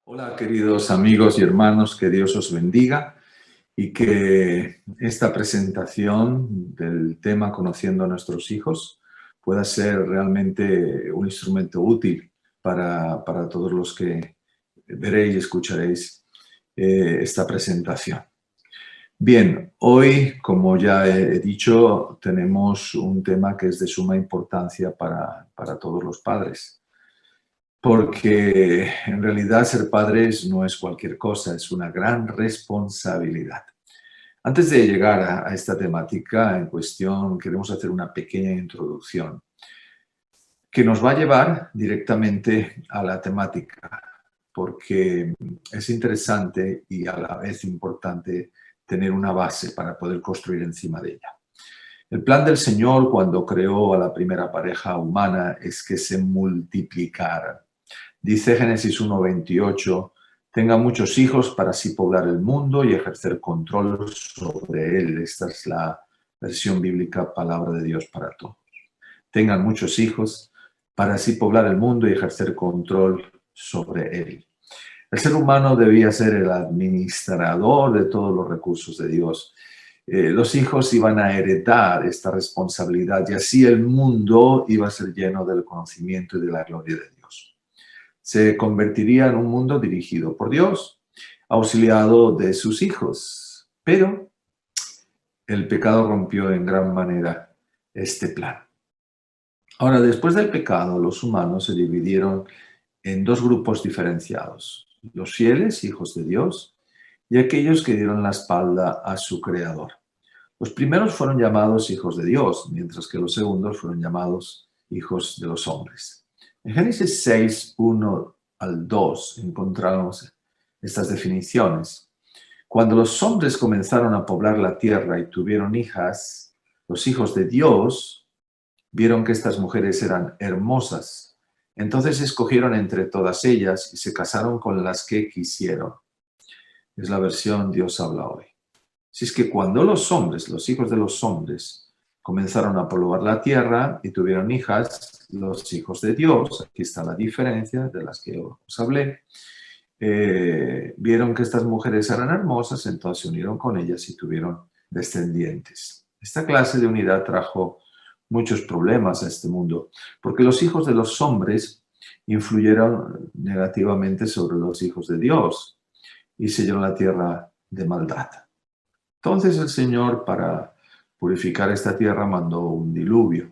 Hola, queridos amigos y hermanos, que Dios os bendiga y que esta presentación del tema Conociendo a nuestros hijos pueda ser realmente un instrumento útil para todos los que veréis y escucharéis esta presentación. Bien, hoy, como ya he dicho, tenemos un tema que es de suma importancia para todos los padres. Porque en realidad ser padres no es cualquier cosa, es una gran responsabilidad. Antes de llegar a esta temática en cuestión, queremos hacer una pequeña introducción que nos va a llevar directamente a la temática, porque es interesante y a la vez importante tener una base para poder construir encima de ella. El plan del Señor cuando creó a la primera pareja humana es que se multiplicaran. Dice Génesis 1:28, tenga muchos hijos para así poblar el mundo y ejercer control sobre él. Esta es la versión bíblica, palabra de Dios para todos. Tengan muchos hijos para así poblar el mundo y ejercer control sobre él. El ser humano debía ser el administrador de todos los recursos de Dios. Los hijos iban a heredar esta responsabilidad y así el mundo iba a ser lleno del conocimiento y de la gloria de Dios. Se convertiría en un mundo dirigido por Dios, auxiliado de sus hijos. Pero el pecado rompió en gran manera este plan. Ahora, después del pecado, los humanos se dividieron en dos grupos diferenciados: los fieles, hijos de Dios, y aquellos que dieron la espalda a su Creador. Los primeros fueron llamados hijos de Dios, mientras que los segundos fueron llamados hijos de los hombres. En Génesis 6, 1 al 2 encontramos estas definiciones. Cuando los hombres comenzaron a poblar la tierra y tuvieron hijas, los hijos de Dios vieron que estas mujeres eran hermosas. Entonces escogieron entre todas ellas y se casaron con las que quisieron. Es la versión Dios habla hoy. Si es que cuando los hombres, los hijos de los hombres, comenzaron a poblar la tierra y tuvieron hijas, los hijos de Dios, aquí está la diferencia de las que os hablé, vieron que estas mujeres eran hermosas, entonces se unieron con ellas y tuvieron descendientes. Esta clase de unidad trajo muchos problemas a este mundo, porque los hijos de los hombres influyeron negativamente sobre los hijos de Dios y se llenó la tierra de maldad. Entonces el Señor, para purificar esta tierra, mandó un diluvio,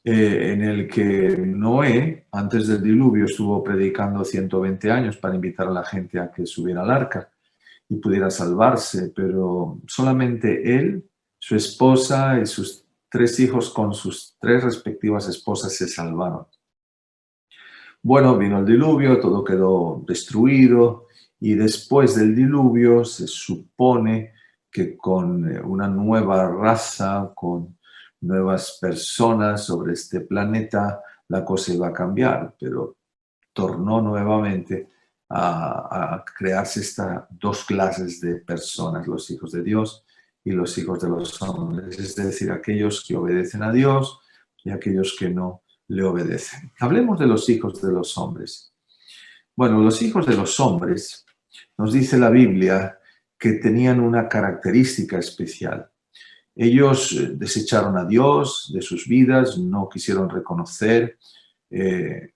en el que Noé, antes del diluvio, estuvo predicando 120 años para invitar a la gente a que subiera al arca y pudiera salvarse, pero solamente él, su esposa y sus 3 hijos con sus 3 respectivas esposas se salvaron. Bueno, vino el diluvio, todo quedó destruido y después del diluvio se supone que con una nueva raza, con nuevas personas sobre este planeta, la cosa iba a cambiar, pero tornó nuevamente a crearse estas dos clases de personas, los hijos de Dios y los hijos de los hombres, es decir, aquellos que obedecen a Dios y aquellos que no le obedecen. Hablemos de los hijos de los hombres. Bueno, los hijos de los hombres, nos dice la Biblia, que tenían una característica especial. Ellos desecharon a Dios de sus vidas, no quisieron reconocer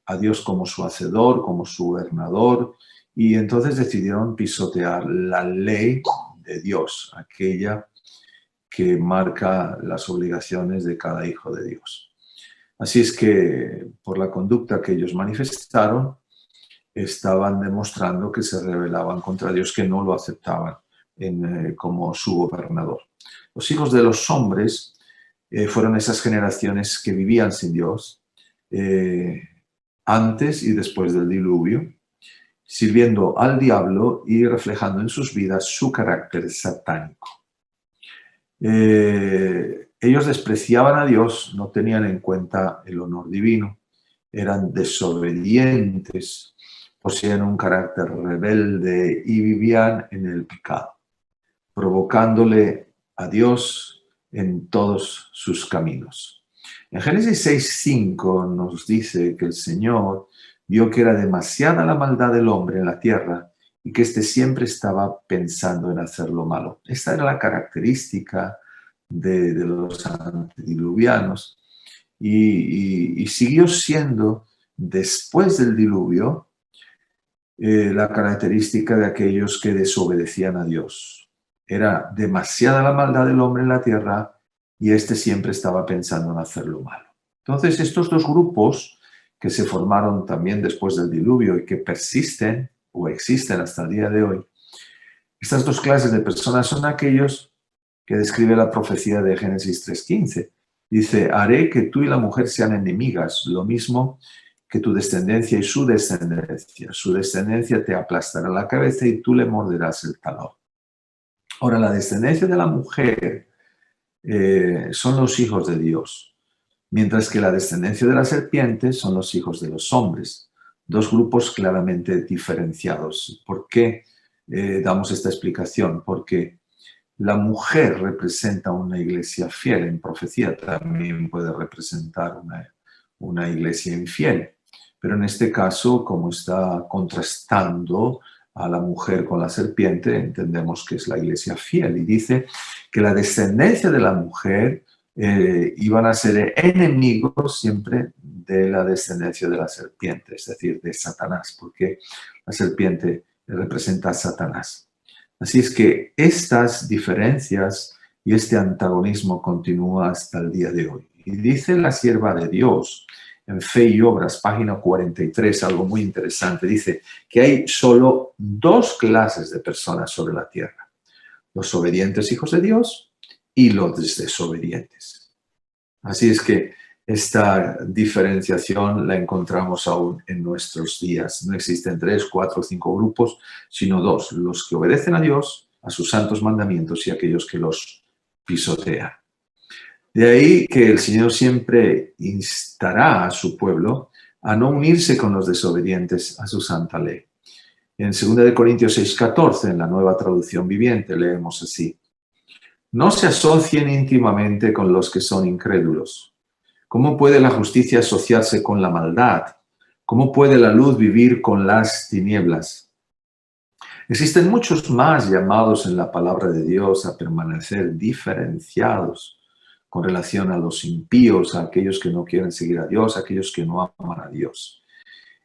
a Dios como su hacedor, como su gobernador, y entonces decidieron pisotear la ley de Dios, aquella que marca las obligaciones de cada hijo de Dios. Así es que por la conducta que ellos manifestaron, estaban demostrando que se rebelaban contra Dios, que no lo aceptaban como su gobernador. Los hijos de los hombres fueron esas generaciones que vivían sin Dios antes y después del diluvio, sirviendo al diablo y reflejando en sus vidas su carácter satánico. Ellos despreciaban a Dios, no tenían en cuenta el honor divino, eran desobedientes, poseían un carácter rebelde y vivían en el pecado, provocándole a Dios en todos sus caminos. En Génesis 6:5 nos dice que el Señor vio que era demasiada la maldad del hombre en la tierra y que éste siempre estaba pensando en hacer lo malo. Esta era la característica de los antediluvianos y siguió siendo, después del diluvio, la característica de aquellos que desobedecían a Dios. Era demasiada la maldad del hombre en la tierra y éste siempre estaba pensando en hacer lo malo. Entonces, estos dos grupos que se formaron también después del diluvio y que persisten o existen hasta el día de hoy, estas dos clases de personas son aquellos que describe la profecía de Génesis 3:15. Dice, haré que tú y la mujer sean enemigas, lo mismo que tu descendencia y su descendencia. Su descendencia te aplastará la cabeza y tú le morderás el talón. Ahora, la descendencia de la mujer son los hijos de Dios, mientras que la descendencia de la serpiente son los hijos de los hombres. Dos grupos claramente diferenciados. ¿Por qué damos esta explicación? Porque la mujer representa una iglesia fiel. En profecía también puede representar una iglesia infiel. Pero en este caso, como está contrastando a la mujer con la serpiente, entendemos que es la iglesia fiel. Y dice que la descendencia de la mujer iban a ser enemigos siempre de la descendencia de la serpiente, es decir, de Satanás, porque la serpiente representa a Satanás. Así es que estas diferencias y este antagonismo continúa hasta el día de hoy. Y dice la sierva de Dios en Fe y Obras, página 43, algo muy interesante. Dice que hay solo dos clases de personas sobre la tierra: los obedientes hijos de Dios y los desobedientes. Así es que esta diferenciación la encontramos aún en nuestros días. No existen 3, 4 o 5 grupos, sino dos: los que obedecen a Dios, a sus santos mandamientos, y aquellos que los pisotean. De ahí que el Señor siempre instará a su pueblo a no unirse con los desobedientes a su santa ley. En 2 Corintios 6:14, en la Nueva Traducción Viviente, leemos así: no se asocien íntimamente con los que son incrédulos. ¿Cómo puede la justicia asociarse con la maldad? ¿Cómo puede la luz vivir con las tinieblas? Existen muchos más llamados en la palabra de Dios a permanecer diferenciados con relación a los impíos, a aquellos que no quieren seguir a Dios, a aquellos que no aman a Dios.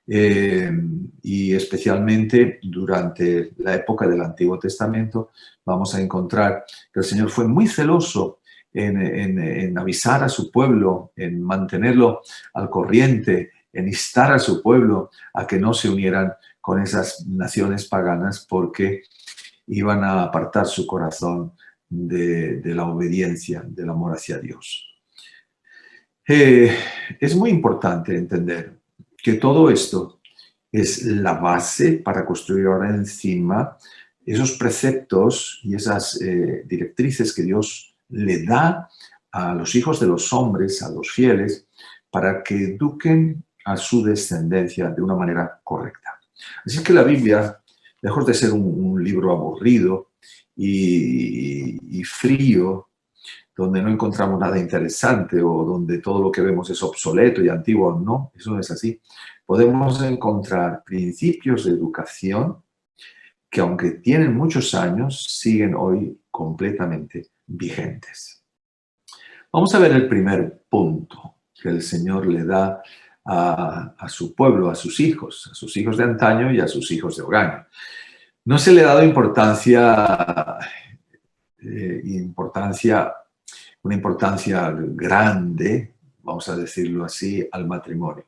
Y especialmente durante la época del Antiguo Testamento vamos a encontrar que el Señor fue muy celoso en avisar a su pueblo, en mantenerlo al corriente, en instar a su pueblo a que no se unieran con esas naciones paganas, porque iban a apartar su corazón de la obediencia, del amor hacia Dios. Es muy importante entender que todo esto es la base para construir ahora encima esos preceptos y esas directrices que Dios le da a los hijos de los hombres, a los fieles, para que eduquen a su descendencia de una manera correcta. Así que la Biblia, lejos de ser un libro aburrido y frío, donde no encontramos nada interesante o donde todo lo que vemos es obsoleto y antiguo, no, eso no es así. Podemos encontrar principios de educación que, aunque tienen muchos años, siguen hoy completamente vigentes. Vamos a ver el primer punto que el Señor le da a su pueblo, a sus hijos de antaño y a sus hijos de hogaño. No se le ha dado una importancia grande, vamos a decirlo así, al matrimonio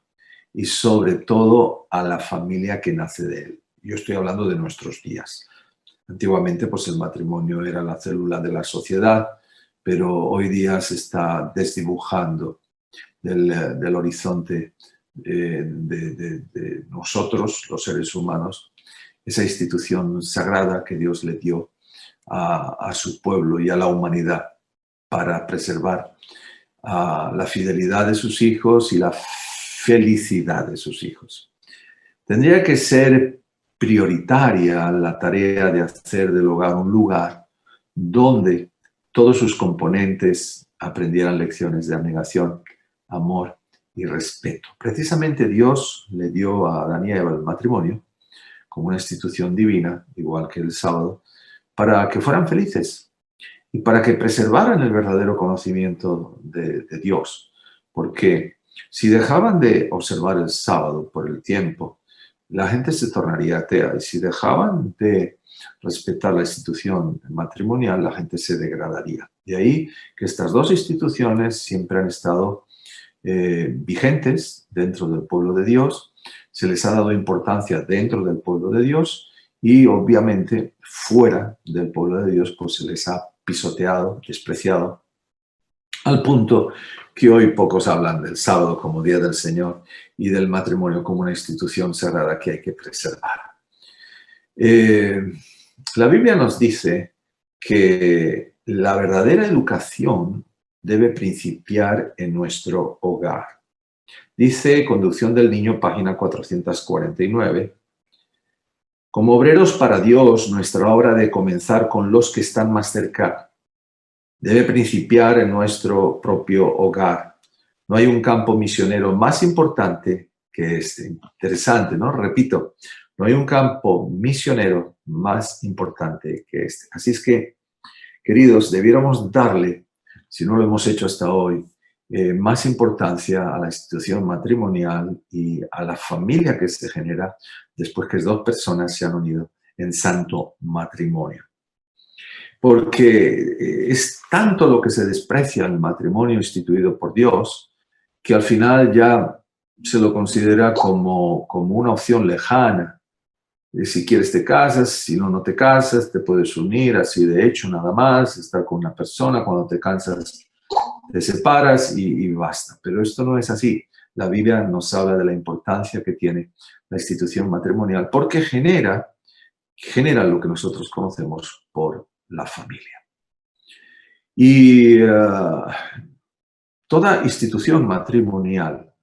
y sobre todo a la familia que nace de él. Yo estoy hablando de nuestros días. Antiguamente, pues el matrimonio era la célula de la sociedad, pero hoy día se está desdibujando del horizonte de nosotros, los seres humanos, esa institución sagrada que Dios le dio a su pueblo y a la humanidad para preservar la fidelidad de sus hijos y la felicidad de sus hijos. Tendría que ser prioritaria la tarea de hacer del hogar un lugar donde todos sus componentes aprendieran lecciones de abnegación, amor y respeto. Precisamente Dios le dio a Adán y Eva el matrimonio como una institución divina, igual que el sábado, para que fueran felices y para que preservaran el verdadero conocimiento de Dios. Porque si dejaban de observar el sábado por el tiempo, la gente se tornaría atea. Y si dejaban de respetar la institución matrimonial, la gente se degradaría. De ahí que estas dos instituciones siempre han estado vigentes dentro del pueblo de Dios, se les ha dado importancia dentro del pueblo de Dios y obviamente fuera del pueblo de Dios pues se les ha pisoteado, despreciado, al punto que hoy pocos hablan del sábado como Día del Señor y del matrimonio como una institución sagrada que hay que preservar. La Biblia nos dice que la verdadera educación debe principiar en nuestro hogar. Dice Conducción del Niño, página 449. Como obreros para Dios, nuestra obra de comenzar con los que están más cerca debe principiar en nuestro propio hogar. No hay un campo misionero más importante que este. Interesante, ¿no? Repito, no hay un campo misionero más importante que este. Así es que, queridos, debiéramos darle, si no lo hemos hecho hasta hoy, más importancia a la institución matrimonial y a la familia que se genera después que dos personas se han unido en santo matrimonio. Porque es tanto lo que se desprecia el matrimonio instituido por Dios que al final ya se lo considera como una opción lejana. Si quieres te casas, si no, no te casas, te puedes unir así de hecho nada más, estar con una persona, cuando te cansas te separas y basta. Pero esto no es así. La Biblia nos habla de la importancia que tiene la institución matrimonial porque genera lo que nosotros conocemos por la familia. Y toda institución matrimonial,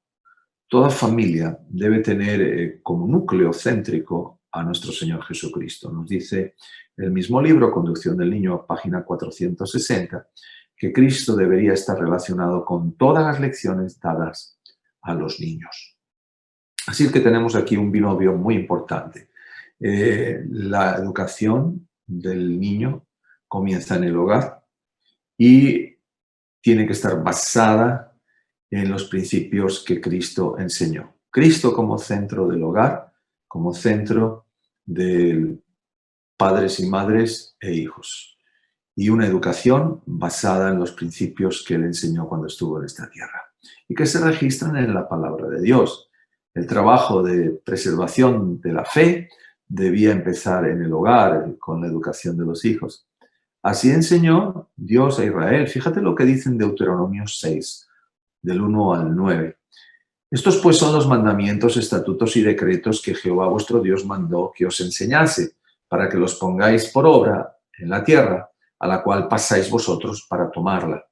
toda familia debe tener como núcleo céntrico a nuestro Señor Jesucristo. Nos dice el mismo libro, Conducción del Niño, página 460, que Cristo debería estar relacionado con todas las lecciones dadas a los niños. Así que tenemos aquí un binomio muy importante. La educación del niño comienza en el hogar y tiene que estar basada en los principios que Cristo enseñó. Cristo como centro del hogar, como centro de padres y madres e hijos. Y una educación basada en los principios que él enseñó cuando estuvo en esta tierra y que se registran en la palabra de Dios. El trabajo de preservación de la fe debía empezar en el hogar con la educación de los hijos. Así enseñó Dios a Israel. Fíjate lo que dice en Deuteronomio 6, del 1 al 9. Estos pues son los mandamientos, estatutos y decretos que Jehová vuestro Dios mandó que os enseñase, para que los pongáis por obra en la tierra, a la cual pasáis vosotros para tomarla.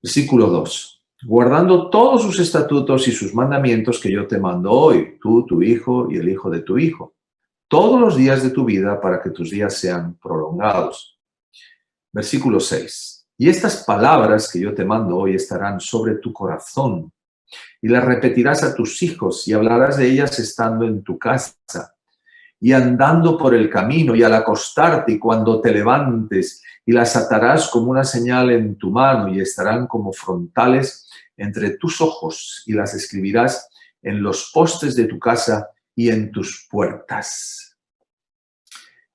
Versículo 2. Guardando todos sus estatutos y sus mandamientos que yo te mando hoy, tú, tu hijo y el hijo de tu hijo, todos los días de tu vida para que tus días sean prolongados. Versículo 6. Y estas palabras que yo te mando hoy estarán sobre tu corazón y las repetirás a tus hijos y hablarás de ellas estando en tu casa y andando por el camino y al acostarte y cuando te levantes, y las atarás como una señal en tu mano y estarán como frontales entre tus ojos y las escribirás en los postes de tu casa y en tus puertas.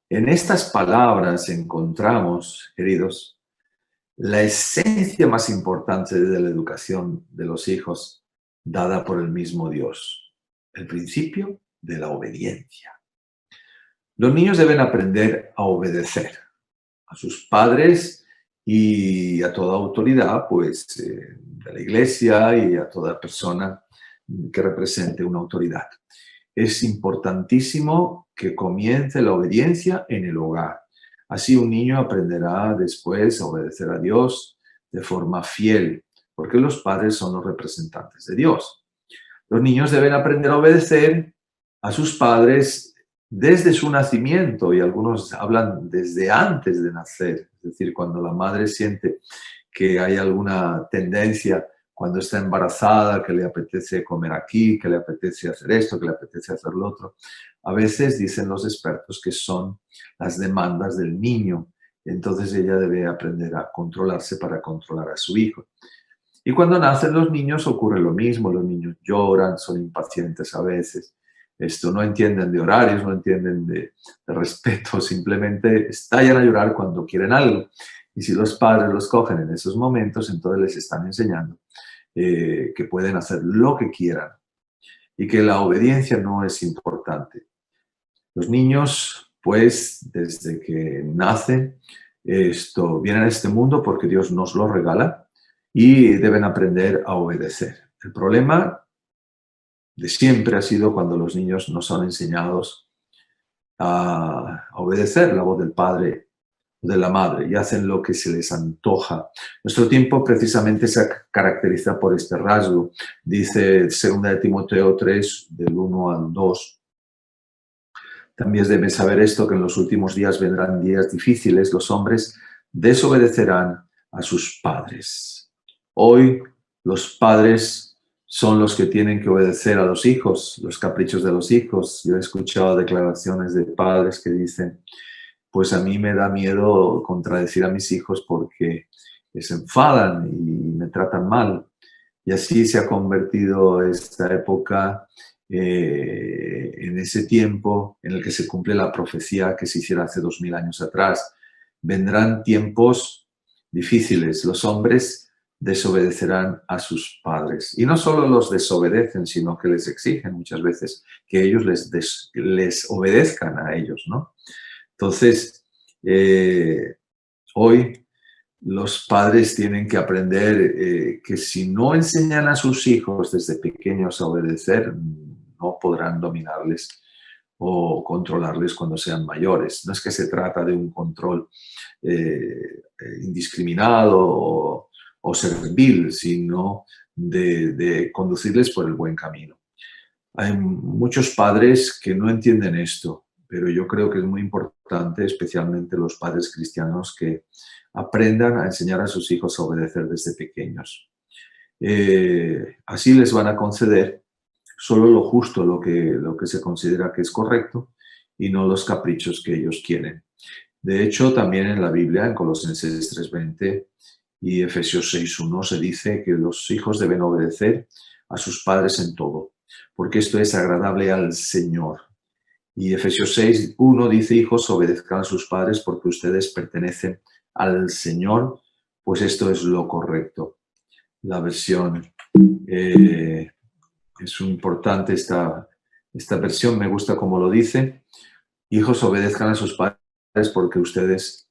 En estas palabras encontramos, queridos, la esencia más importante de la educación de los hijos dada por el mismo Dios, el principio de la obediencia. Los niños deben aprender a obedecer a sus padres y a toda autoridad, pues, de la iglesia y a toda persona que represente una autoridad. Es importantísimo que comience la obediencia en el hogar. Así un niño aprenderá después a obedecer a Dios de forma fiel, porque los padres son los representantes de Dios. Los niños deben aprender a obedecer a sus padres desde su nacimiento, y algunos hablan desde antes de nacer, es decir, cuando la madre siente que hay alguna tendencia cuando está embarazada, que le apetece comer aquí, que le apetece hacer esto, que le apetece hacer lo otro. A veces dicen los expertos que son las demandas del niño, entonces ella debe aprender a controlarse para controlar a su hijo. Y cuando nacen los niños ocurre lo mismo, los niños lloran, son impacientes a veces, no entienden de horarios, no entienden de respeto, simplemente estallan a llorar cuando quieren algo. Y si los padres los cogen en esos momentos, entonces les están enseñando que pueden hacer lo que quieran y que la obediencia no es importante. Los niños, pues, desde que nacen, vienen a este mundo porque Dios nos lo regala y deben aprender a obedecer. El problema de siempre ha sido cuando los niños no son enseñados a obedecer la voz del padre o de la madre y hacen lo que se les antoja. Nuestro tiempo precisamente se caracteriza por este rasgo. Dice 2 de Timoteo 3, del 1 al 2. También deben saber esto, que en los últimos días vendrán días difíciles, los hombres desobedecerán a sus padres. Hoy los padres son los que tienen que obedecer a los hijos, los caprichos de los hijos. Yo he escuchado declaraciones de padres que dicen, pues a mí me da miedo contradecir a mis hijos porque se enfadan y me tratan mal. Y así se ha convertido esta época en ese tiempo en el que se cumple la profecía que se hiciera hace 2000 años atrás. Vendrán tiempos difíciles. Los hombres desobedecerán a sus padres. Y no solo los desobedecen, sino que les exigen muchas veces que ellos les obedezcan a ellos, ¿no? Entonces, hoy los padres tienen que aprender que si no enseñan a sus hijos desde pequeños a obedecer, no podrán dominarles o controlarles cuando sean mayores. No es que se trata de un control indiscriminado o servil, sino de conducirles por el buen camino. Hay muchos padres que no entienden esto, pero yo creo que es muy importante, especialmente los padres cristianos, que aprendan a enseñar a sus hijos a obedecer desde pequeños. Así les van a conceder solo lo justo, lo que se considera que es correcto, y no los caprichos que ellos quieren. De hecho, también en la Biblia, en Colosenses 3:20 y Efesios 6:1, se dice que los hijos deben obedecer a sus padres en todo, porque esto es agradable al Señor. Y Efesios 6:1 dice, hijos, obedezcan a sus padres porque ustedes pertenecen al Señor, pues esto es lo correcto. La versión es muy importante, esta versión me gusta como lo dice. Hijos, obedezcan a sus padres porque ustedes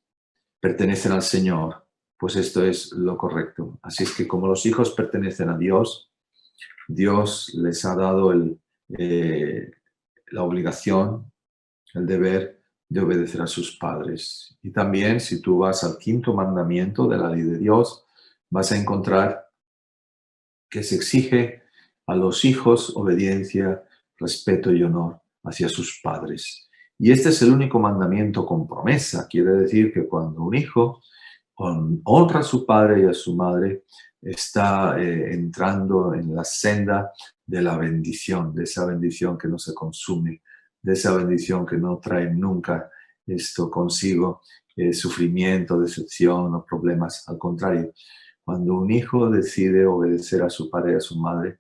pertenecen al Señor, pues esto es lo correcto. Así es que como los hijos pertenecen a Dios, Dios les ha dado la obligación, el deber de obedecer a sus padres. Y también si tú vas al 5.º mandamiento de la ley de Dios, vas a encontrar que se exige a los hijos obediencia, respeto y honor hacia sus padres. Y este es el único mandamiento con promesa. Quiere decir que cuando un hijo honra a su padre y a su madre, está entrando en la senda de la bendición, de esa bendición que no se consume, de esa bendición que no trae nunca esto consigo, sufrimiento, decepción o problemas. Al contrario, cuando un hijo decide obedecer a su padre y a su madre,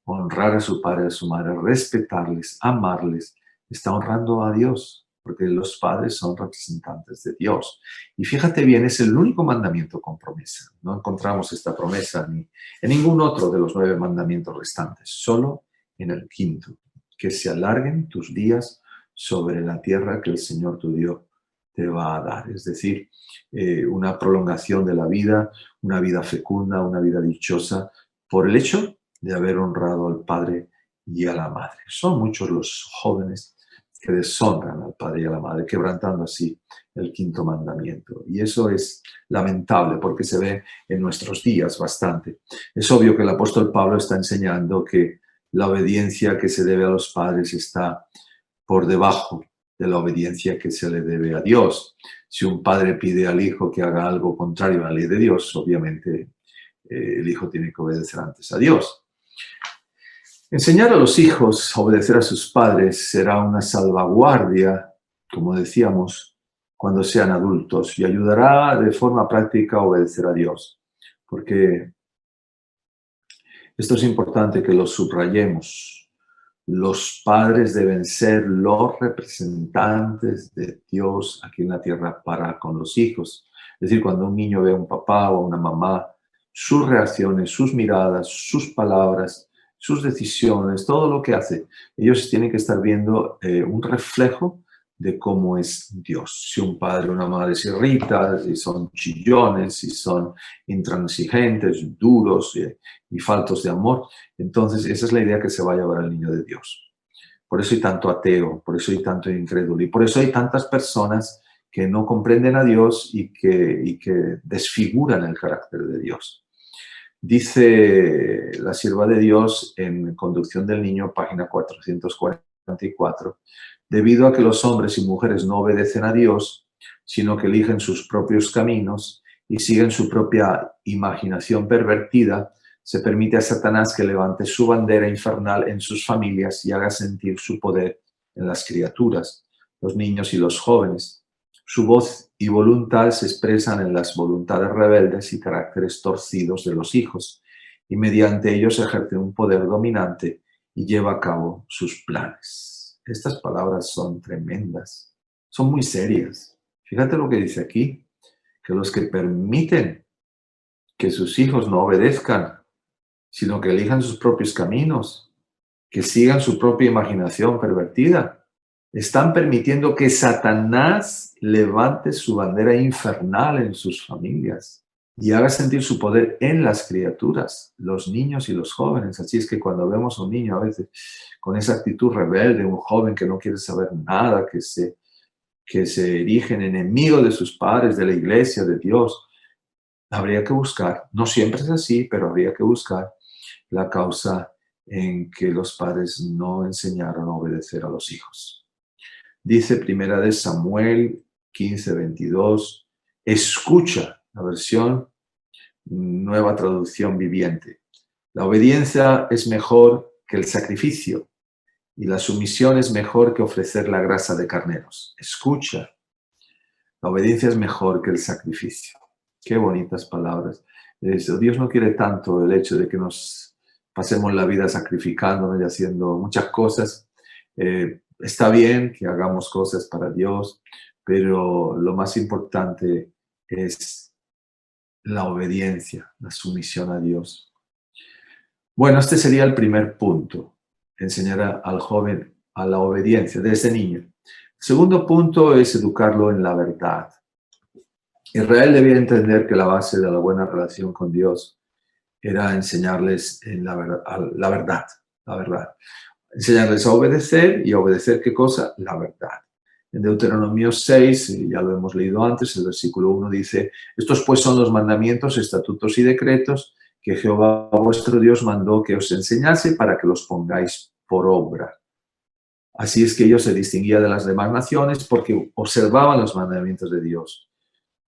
honrar a su padre y a su madre, respetarles, amarles, está honrando a Dios, porque los padres son representantes de Dios. Y fíjate bien, es el único mandamiento con promesa. No encontramos esta promesa ni en ningún otro de los 9 mandamientos restantes, solo en el 5.º, que se alarguen tus días sobre la tierra que el Señor tu Dios te va a dar. Es decir, una prolongación de la vida, una vida fecunda, una vida dichosa, por el hecho de haber honrado al Padre y a la Madre. Son muchos los jóvenes que deshonran al Padre y a la Madre, quebrantando así el 5.º mandamiento. Y eso es lamentable porque se ve en nuestros días bastante. Es obvio que el apóstol Pablo está enseñando que la obediencia que se debe a los padres está por debajo de la obediencia que se le debe a Dios. Si un padre pide al hijo que haga algo contrario a la ley de Dios, obviamente el hijo tiene que obedecer antes a Dios. Enseñar a los hijos a obedecer a sus padres será una salvaguardia, como decíamos, cuando sean adultos, y ayudará de forma práctica a obedecer a Dios. Porque esto es importante que lo subrayemos. Los padres deben ser los representantes de Dios aquí en la tierra para con los hijos. Es decir, cuando un niño ve a un papá o a una mamá, sus reacciones, sus miradas, sus palabras, sus decisiones, todo lo que hace, ellos tienen que estar viendo un reflejo de cómo es Dios. Si un padre o una madre se irrita, si son chillones, si son intransigentes, duros y faltos de amor, entonces esa es la idea que se va a llevar al niño de Dios. Por eso hay tanto ateo, por eso hay tanto incrédulo y por eso hay tantas personas que no comprenden a Dios y que desfiguran el carácter de Dios. Dice la sierva de Dios en Conducción del Niño, página 444, debido a que los hombres y mujeres no obedecen a Dios, sino que eligen sus propios caminos y siguen su propia imaginación pervertida, se permite a Satanás que levante su bandera infernal en sus familias y haga sentir su poder en las criaturas, los niños y los jóvenes. Su voz y voluntad se expresan en las voluntades rebeldes y caracteres torcidos de los hijos, y mediante ellos ejerce un poder dominante y lleva a cabo sus planes. Estas palabras son tremendas, son muy serias. Fíjate lo que dice aquí, que los que permiten que sus hijos no obedezcan, sino que elijan sus propios caminos, que sigan su propia imaginación pervertida, están permitiendo que Satanás levante su bandera infernal en sus familias y haga sentir su poder en las criaturas, los niños y los jóvenes. Así es que cuando vemos a un niño a veces con esa actitud rebelde, un joven que no quiere saber nada, que se erige en enemigo de sus padres, de la iglesia, de Dios, habría que buscar, no siempre es así, pero habría que buscar la causa en que los padres no enseñaron a obedecer a los hijos. Dice Primera de Samuel 15:22, escucha, la versión Nueva Traducción Viviente. La obediencia es mejor que el sacrificio y la sumisión es mejor que ofrecer la grasa de carneros. Escucha, la obediencia es mejor que el sacrificio. Qué bonitas palabras. Dios no quiere tanto el hecho de que nos pasemos la vida sacrificándonos y haciendo muchas cosas. Está bien que hagamos cosas para Dios, pero lo más importante es la obediencia, la sumisión a Dios. Bueno, este sería el primer punto, enseñar al joven a la obediencia desde niño. El segundo punto es educarlo en la verdad. Israel debía entender que la base de la buena relación con Dios era enseñarles en la verdad. Enseñarles a obedecer, y a obedecer ¿qué cosa? La verdad. En Deuteronomio 6, ya lo hemos leído antes, el versículo 1 dice, estos pues son los mandamientos, estatutos y decretos que Jehová vuestro Dios mandó que os enseñase para que los pongáis por obra. Así es que ellos se distinguían de las demás naciones porque observaban los mandamientos de Dios.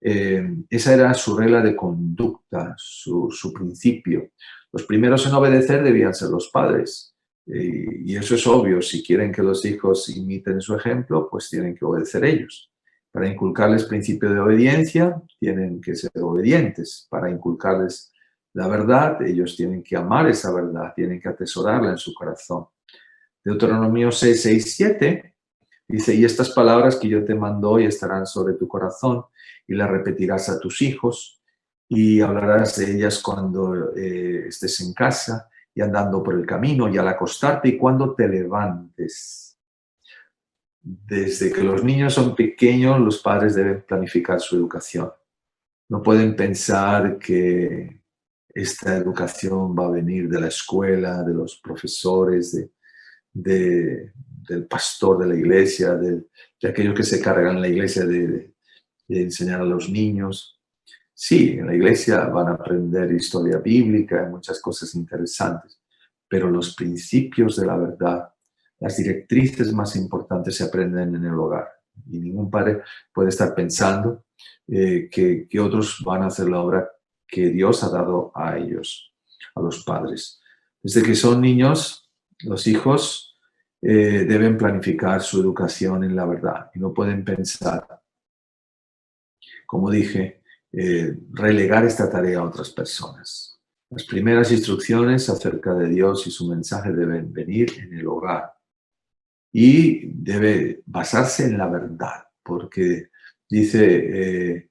Esa era su regla de conducta, su principio. Los primeros en obedecer debían ser los padres. Y eso es obvio, si quieren que los hijos imiten su ejemplo, pues tienen que obedecer ellos. Para inculcarles principio de obediencia, tienen que ser obedientes. Para inculcarles la verdad, ellos tienen que amar esa verdad, tienen que atesorarla en su corazón. Deuteronomio 6, 6, 7 dice, y estas palabras que yo te mando hoy estarán sobre tu corazón y las repetirás a tus hijos y hablarás de ellas cuando estés en casa y andando por el camino y al acostarte y cuando te levantes. Desde que los niños son pequeños, los padres deben planificar su educación. No pueden pensar que esta educación va a venir de la escuela, de los profesores, del pastor de la iglesia, de aquellos que se cargan en la iglesia de enseñar a los niños. Sí, en la iglesia van a aprender historia bíblica y muchas cosas interesantes, pero los principios de la verdad Las directrices más importantes se aprenden en el hogar. Y ningún padre puede estar pensando que otros van a hacer la obra que Dios ha dado a ellos, a los padres. Desde que son niños, los hijos deben planificar su educación en la verdad y no pueden pensar, como dije, relegar esta tarea a otras personas. Las primeras instrucciones acerca de Dios y su mensaje deben venir en el hogar y debe basarse en la verdad, porque dice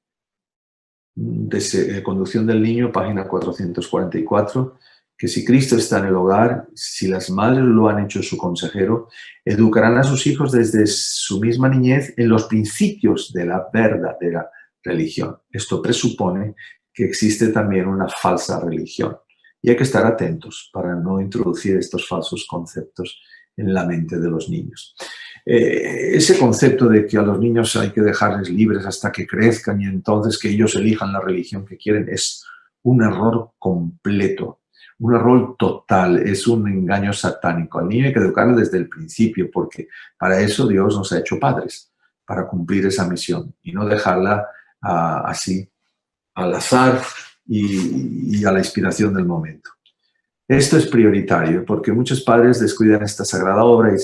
Conducción del Niño, página 444, que si Cristo está en el hogar, si las madres lo han hecho su consejero, educarán a sus hijos desde su misma niñez en los principios de la verdadera religión. Esto presupone que existe también una falsa religión y hay que estar atentos para no introducir estos falsos conceptos en la mente de los niños. Ese concepto de que a los niños hay que dejarles libres hasta que crezcan y entonces que ellos elijan la religión que quieren es un error completo, un error total, es un engaño satánico. Al niño hay que educarlo desde el principio porque para eso Dios nos ha hecho padres, para cumplir esa misión y no dejarla así al azar y a la inspiración del momento. Esto es prioritario porque muchos padres descuidan esta sagrada obra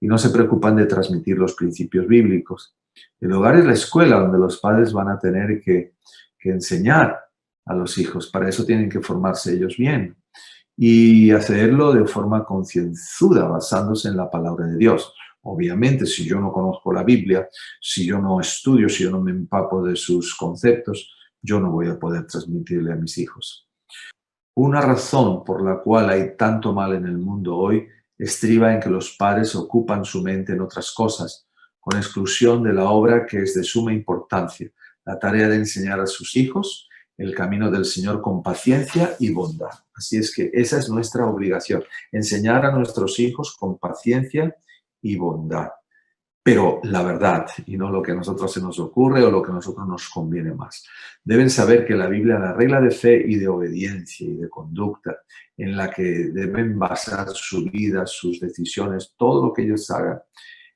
y no se preocupan de transmitir los principios bíblicos. El hogar es la escuela donde los padres van a tener que enseñar a los hijos. Para eso tienen que formarse ellos bien y hacerlo de forma concienzuda, basándose en la palabra de Dios. Obviamente, si yo no conozco la Biblia, si yo no estudio, si yo no me empapo de sus conceptos, yo no voy a poder transmitirle a mis hijos. Una razón por la cual hay tanto mal en el mundo hoy estriba en que los padres ocupan su mente en otras cosas, con exclusión de la obra que es de suma importancia, la tarea de enseñar a sus hijos el camino del Señor con paciencia y bondad. Así es que esa es nuestra obligación, enseñar a nuestros hijos con paciencia y bondad. Pero la verdad y no lo que a nosotros se nos ocurre o lo que a nosotros nos conviene más. Deben saber que la Biblia, la regla de fe y de obediencia y de conducta en la que deben basar su vida, sus decisiones, todo lo que ellos hagan.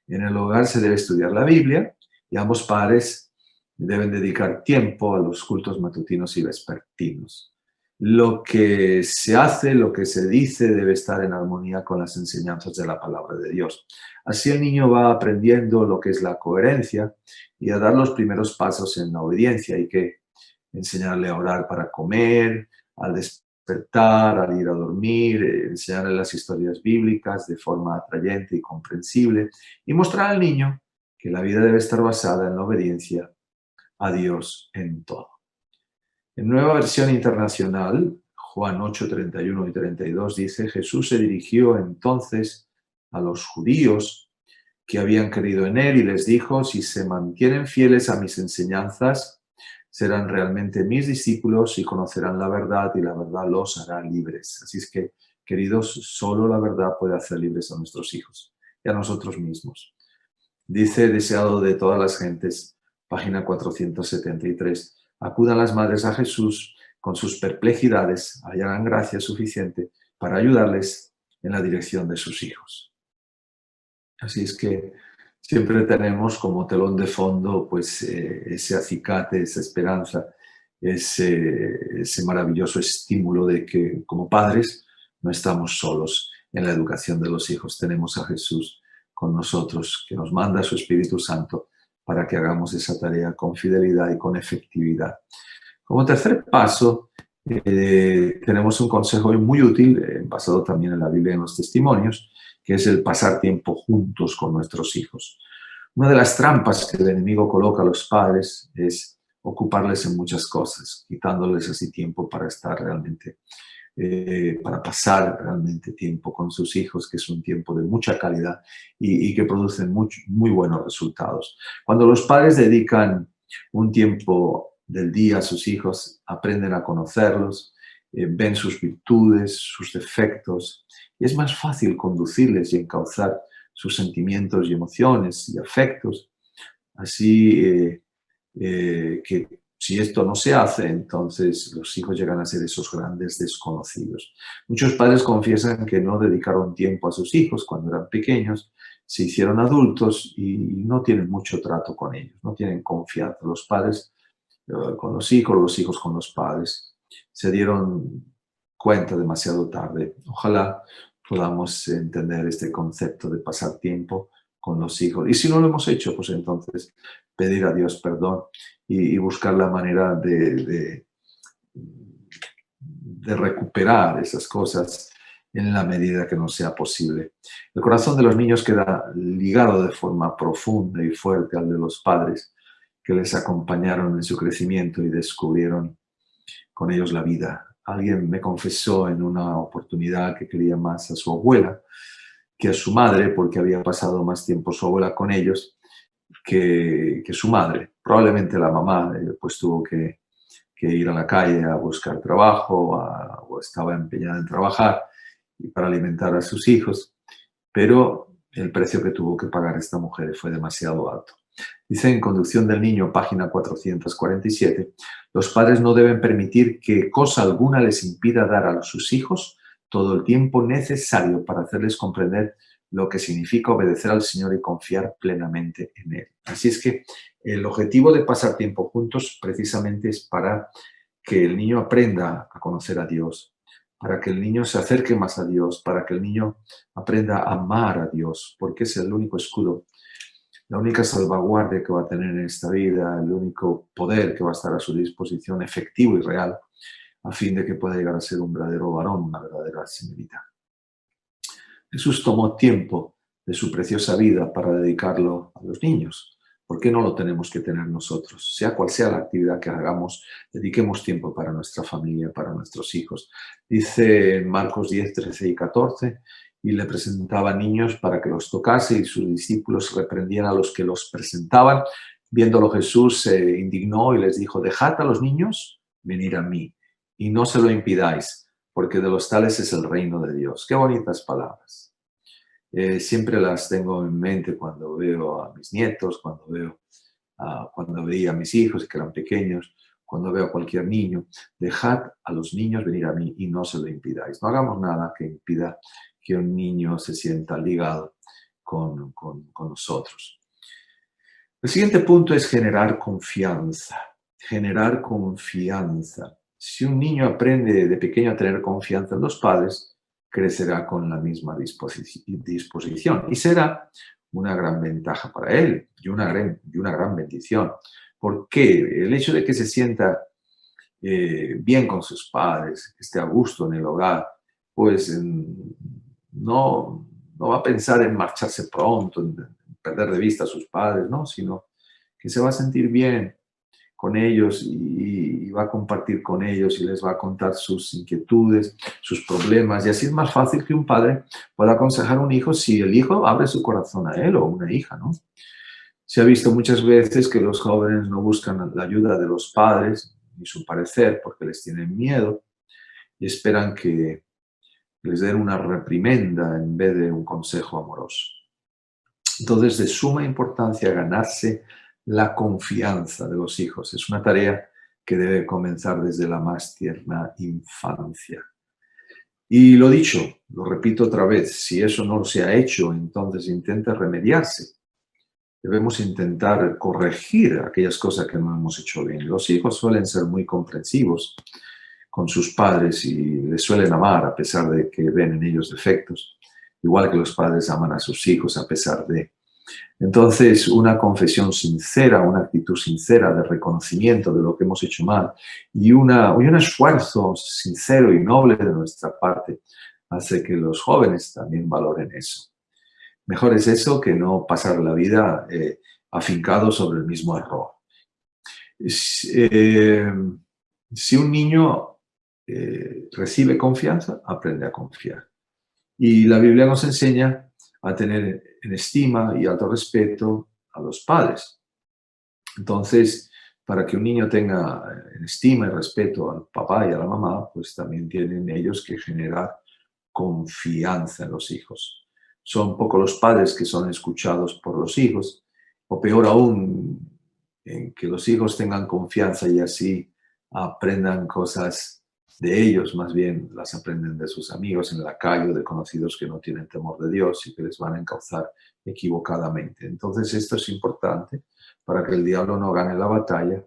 En el hogar se debe estudiar la Biblia y ambos padres deben dedicar tiempo a los cultos matutinos y vespertinos. Lo que se hace, lo que se dice, debe estar en armonía con las enseñanzas de la palabra de Dios. Así el niño va aprendiendo lo que es la coherencia y a dar los primeros pasos en la obediencia. Hay que enseñarle a orar para comer, al despertar, al ir a dormir, enseñarle las historias bíblicas de forma atrayente y comprensible y mostrar al niño que la vida debe estar basada en la obediencia a Dios en todo. En Nueva Versión Internacional, Juan 8, 31 y 32 dice: Jesús se dirigió entonces a los judíos que habían creído en él y les dijo: si se mantienen fieles a mis enseñanzas, serán realmente mis discípulos y conocerán la verdad y la verdad los hará libres. Así es que, queridos, solo la verdad puede hacer libres a nuestros hijos y a nosotros mismos. Dice Deseado de todas las gentes, página 473. Acudan las madres a Jesús con sus perplejidades, hallarán gracia suficiente para ayudarles en la dirección de sus hijos. Así es que siempre tenemos como telón de fondo pues ese acicate, esa esperanza, ese maravilloso estímulo de que como padres no estamos solos en la educación de los hijos. Tenemos a Jesús con nosotros, que nos manda su Espíritu Santo para que hagamos esa tarea con fidelidad y con efectividad. Como tercer paso, tenemos un consejo muy útil, basado también en la Biblia y en los testimonios, que es el pasar tiempo juntos con nuestros hijos. Una de las trampas que el enemigo coloca a los padres es ocuparles en muchas cosas, quitándoles así tiempo para estar realmente, para pasar realmente tiempo con sus hijos, que es un tiempo de mucha calidad y que produce muy buenos resultados. Cuando los padres dedican un tiempo del día a sus hijos, aprenden a conocerlos, ven sus virtudes, sus defectos, y es más fácil conducirles y encauzar sus sentimientos y emociones y afectos, así que Si esto no se hace, entonces los hijos llegan a ser esos grandes desconocidos. Muchos padres confiesan que no dedicaron tiempo a sus hijos cuando eran pequeños, se hicieron adultos y no tienen mucho trato con ellos, no tienen confianza. Los padres con los hijos con los padres. Se dieron cuenta demasiado tarde. Ojalá podamos entender este concepto de pasar tiempo con los hijos. Y si no lo hemos hecho, pues entonces pedir a Dios perdón y buscar la manera de recuperar esas cosas en la medida que nos sea posible. El corazón de los niños queda ligado de forma profunda y fuerte al de los padres que les acompañaron en su crecimiento y descubrieron con ellos la vida. Alguien me confesó en una oportunidad que quería más a su abuela que a su madre, porque había pasado más tiempo su abuela con ellos que su madre. Probablemente la mamá pues tuvo que ir a la calle a buscar trabajo o estaba empeñada en trabajar y para alimentar a sus hijos, pero el precio que tuvo que pagar esta mujer fue demasiado alto. Dice en Conducción del Niño, página 447, los padres no deben permitir que cosa alguna les impida dar a sus hijos todo el tiempo necesario para hacerles comprender lo que significa obedecer al Señor y confiar plenamente en Él. Así es que el objetivo de pasar tiempo juntos precisamente es para que el niño aprenda a conocer a Dios, para que el niño se acerque más a Dios, para que el niño aprenda a amar a Dios, porque es el único escudo, la única salvaguardia que va a tener en esta vida, el único poder que va a estar a su disposición, efectivo y real, a fin de que pueda llegar a ser un verdadero varón, una verdadera señorita. Jesús tomó tiempo de su preciosa vida para dedicarlo a los niños. ¿Por qué no lo tenemos que tener nosotros? Sea cual sea la actividad que hagamos, dediquemos tiempo para nuestra familia, para nuestros hijos. Dice en Marcos 10, 13 y 14, y le presentaba niños para que los tocase y sus discípulos reprendían a los que los presentaban. Viéndolo Jesús se indignó y les dijo, dejad a los niños venir a mí y no se lo impidáis, porque de los tales es el reino de Dios. Qué bonitas palabras. Siempre las tengo en mente cuando veo a mis nietos, cuando veía a mis hijos que eran pequeños, cuando veo a cualquier niño. Dejad a los niños venir a mí y no se lo impidáis. No hagamos nada que impida que un niño se sienta ligado con nosotros. El siguiente punto es generar confianza. Generar confianza. Si un niño aprende de pequeño a tener confianza en los padres, crecerá con la misma disposición y será una gran ventaja para él y una gran bendición. Porque el hecho de que se sienta bien con sus padres, que esté a gusto en el hogar, pues no va a pensar en marcharse pronto, en perder de vista a sus padres, ¿no? Sino que se va a sentir bien con ellos y va a compartir con ellos y les va a contar sus inquietudes, sus problemas. Y así es más fácil que un padre pueda aconsejar a un hijo si el hijo abre su corazón a él o una hija, ¿no? Se ha visto muchas veces que los jóvenes no buscan la ayuda de los padres ni su parecer porque les tienen miedo y esperan que les den una reprimenda en vez de un consejo amoroso. Entonces, de suma importancia ganarse la confianza de los hijos. Es una tarea que debe comenzar desde la más tierna infancia. Y lo dicho, lo repito otra vez, si eso no se ha hecho, entonces intente remediarse. Debemos intentar corregir aquellas cosas que no hemos hecho bien. Los hijos suelen ser muy comprensivos con sus padres y les suelen amar a pesar de que ven en ellos defectos, igual que los padres aman a sus hijos a pesar de. Entonces, una confesión sincera, una actitud sincera de reconocimiento de lo que hemos hecho mal y un esfuerzo sincero y noble de nuestra parte hace que los jóvenes también valoren eso. Mejor es eso que no pasar la vida afincado sobre el mismo error. Si un niño recibe confianza, aprende a confiar. Y la Biblia nos enseña a tener en estima y alto respeto a los padres. Entonces, para que un niño tenga en estima y respeto al papá y a la mamá, pues también tienen ellos que generar confianza en los hijos. Son pocos los padres que son escuchados por los hijos, o peor aún, en que los hijos tengan confianza y así aprendan cosas de ellos, más bien las aprenden de sus amigos en la calle o de conocidos que no tienen temor de Dios y que les van a encauzar equivocadamente. Entonces esto es importante para que el diablo no gane la batalla,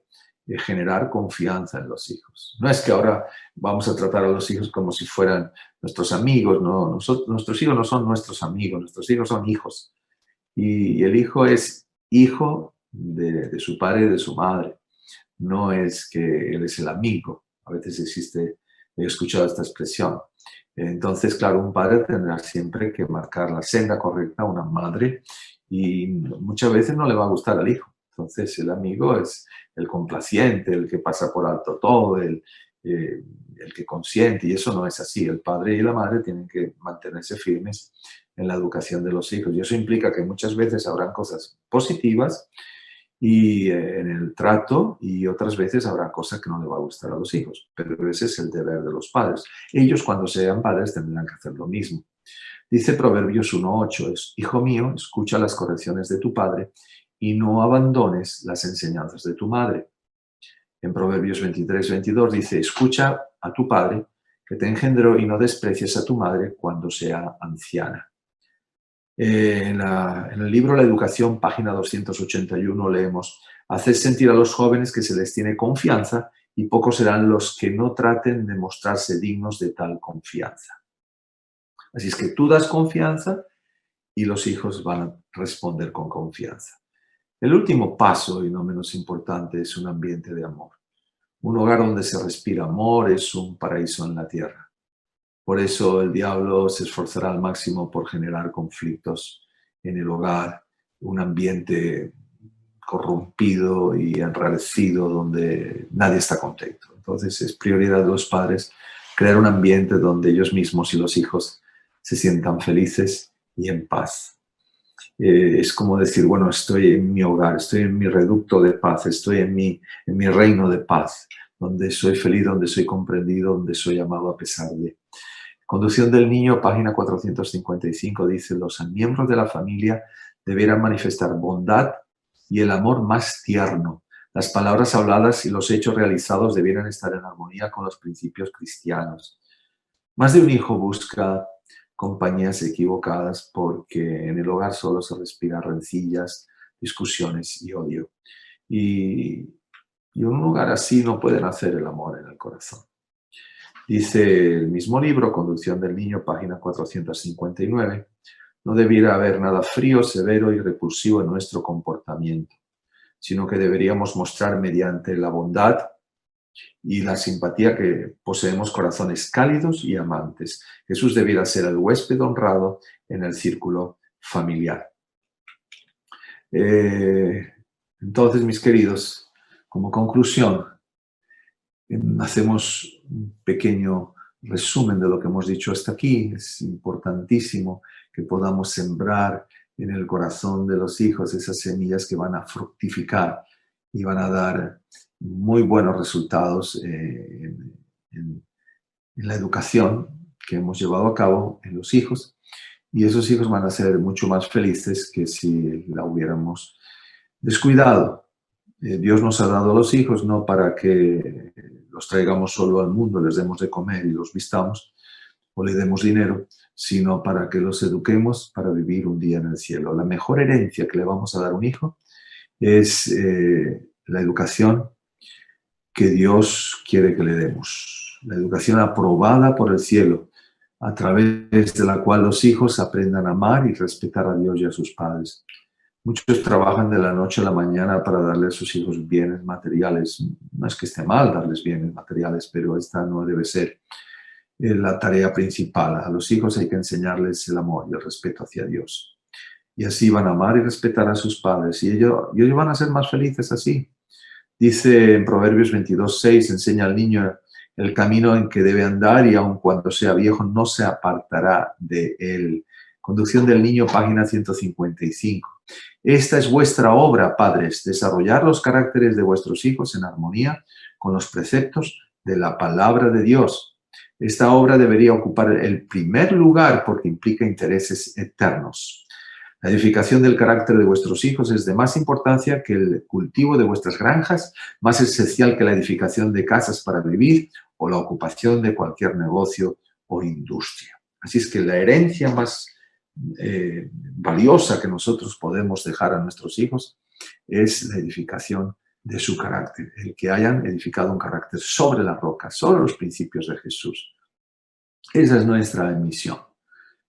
generar confianza en los hijos. No es que ahora vamos a tratar a los hijos como si fueran nuestros amigos, no, nuestros hijos no son nuestros amigos, nuestros hijos son hijos. Y el hijo es hijo de su padre y de su madre. No es que él es el amigo. A veces existe, he escuchado esta expresión. Entonces, claro, un padre tendrá siempre que marcar la senda correcta a una madre y muchas veces no le va a gustar al hijo. Entonces, el amigo es el complaciente, el que pasa por alto todo, el que consiente, y eso no es así. El padre y la madre tienen que mantenerse firmes en la educación de los hijos. Y eso implica que muchas veces habrán cosas positivas y en el trato y otras veces habrá cosas que no le va a gustar a los hijos, pero ese es el deber de los padres. Ellos cuando sean padres tendrán que hacer lo mismo. Dice Proverbios 1:8, hijo mío, escucha las correcciones de tu padre y no abandones las enseñanzas de tu madre. En Proverbios 23:22 dice, escucha a tu padre que te engendró y no desprecies a tu madre cuando sea anciana. En el libro La Educación, página 281, leemos, haced sentir a los jóvenes que se les tiene confianza y pocos serán los que no traten de mostrarse dignos de tal confianza. Así es que tú das confianza y los hijos van a responder con confianza. El último paso, y no menos importante, es un ambiente de amor. Un hogar donde se respira amor es un paraíso en la tierra. Por eso el diablo se esforzará al máximo por generar conflictos en el hogar, un ambiente corrompido y enrarecido donde nadie está contento. Entonces es prioridad de los padres crear un ambiente donde ellos mismos y los hijos se sientan felices y en paz. Es como decir, bueno, estoy en mi hogar, estoy en mi reducto de paz, estoy en mi reino de paz, donde soy feliz, donde soy comprendido, donde soy amado a pesar de. Conducción del niño, página 455, dice, los miembros de la familia deberán manifestar bondad y el amor más tierno. Las palabras habladas y los hechos realizados debieran estar en armonía con los principios cristianos. Más de un hijo busca compañías equivocadas porque en el hogar solo se respiran rencillas, discusiones y odio. Y un lugar así no puede nacer el amor en el corazón. Dice el mismo libro, Conducción del Niño, página 459, no debiera haber nada frío, severo y repulsivo en nuestro comportamiento, sino que deberíamos mostrar mediante la bondad y la simpatía que poseemos corazones cálidos y amantes. Jesús debiera ser el huésped honrado en el círculo familiar. Entonces, mis queridos, como conclusión, hacemos un pequeño resumen de lo que hemos dicho hasta aquí. Es importantísimo que podamos sembrar en el corazón de los hijos esas semillas que van a fructificar y van a dar muy buenos resultados en la educación que hemos llevado a cabo en los hijos. Y esos hijos van a ser mucho más felices que si la hubiéramos descuidado. Dios nos ha dado a los hijos no para que los traigamos solo al mundo, les demos de comer y los vistamos o le demos dinero, sino para que los eduquemos para vivir un día en el cielo. La mejor herencia que le vamos a dar a un hijo es la educación que Dios quiere que le demos. La educación aprobada por el cielo, a través de la cual los hijos aprendan a amar y respetar a Dios y a sus padres. Muchos trabajan de la noche a la mañana para darle a sus hijos bienes materiales. No es que esté mal darles bienes materiales, pero esta no debe ser la tarea principal. A los hijos hay que enseñarles el amor y el respeto hacia Dios. Y así van a amar y respetar a sus padres. Y ellos van a ser más felices así. Dice en Proverbios 22:6, enseña al niño el camino en que debe andar y aun cuando sea viejo no se apartará de él. Conducción del niño, página 155. Esta es vuestra obra, padres, desarrollar los caracteres de vuestros hijos en armonía con los preceptos de la palabra de Dios. Esta obra debería ocupar el primer lugar porque implica intereses eternos. La edificación del carácter de vuestros hijos es de más importancia que el cultivo de vuestras granjas, más esencial que la edificación de casas para vivir o la ocupación de cualquier negocio o industria. Así es que la herencia más valiosa que nosotros podemos dejar a nuestros hijos es la edificación de su carácter, el que hayan edificado un carácter sobre la roca, sobre los principios de Jesús. Esa es nuestra misión.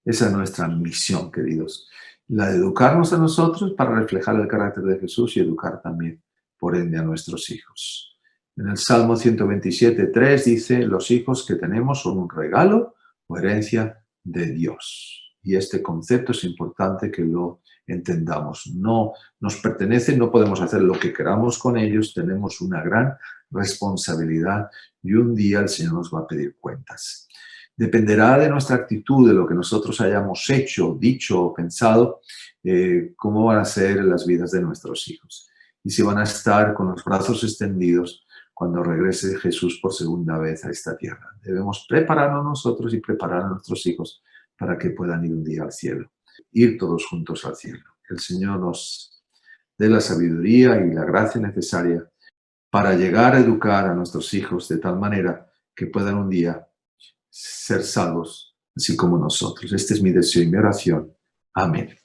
Esa es nuestra misión, queridos. La de educarnos a nosotros para reflejar el carácter de Jesús y educar también, por ende, a nuestros hijos. En el Salmo 127:3 dice, los hijos que tenemos son un regalo o herencia de Dios. Y este concepto es importante que lo entendamos. No nos pertenecen, no podemos hacer lo que queramos con ellos, tenemos una gran responsabilidad y un día el Señor nos va a pedir cuentas. Dependerá de nuestra actitud, de lo que nosotros hayamos hecho, dicho o pensado, cómo van a ser las vidas de nuestros hijos. Y si van a estar con los brazos extendidos cuando regrese Jesús por segunda vez a esta tierra. Debemos prepararnos nosotros y preparar a nuestros hijos para que puedan ir un día al cielo. Ir todos juntos al cielo. Que el Señor nos dé la sabiduría y la gracia necesaria para llegar a educar a nuestros hijos de tal manera que puedan un día ser salvos, así como nosotros. Este es mi deseo y mi oración. Amén.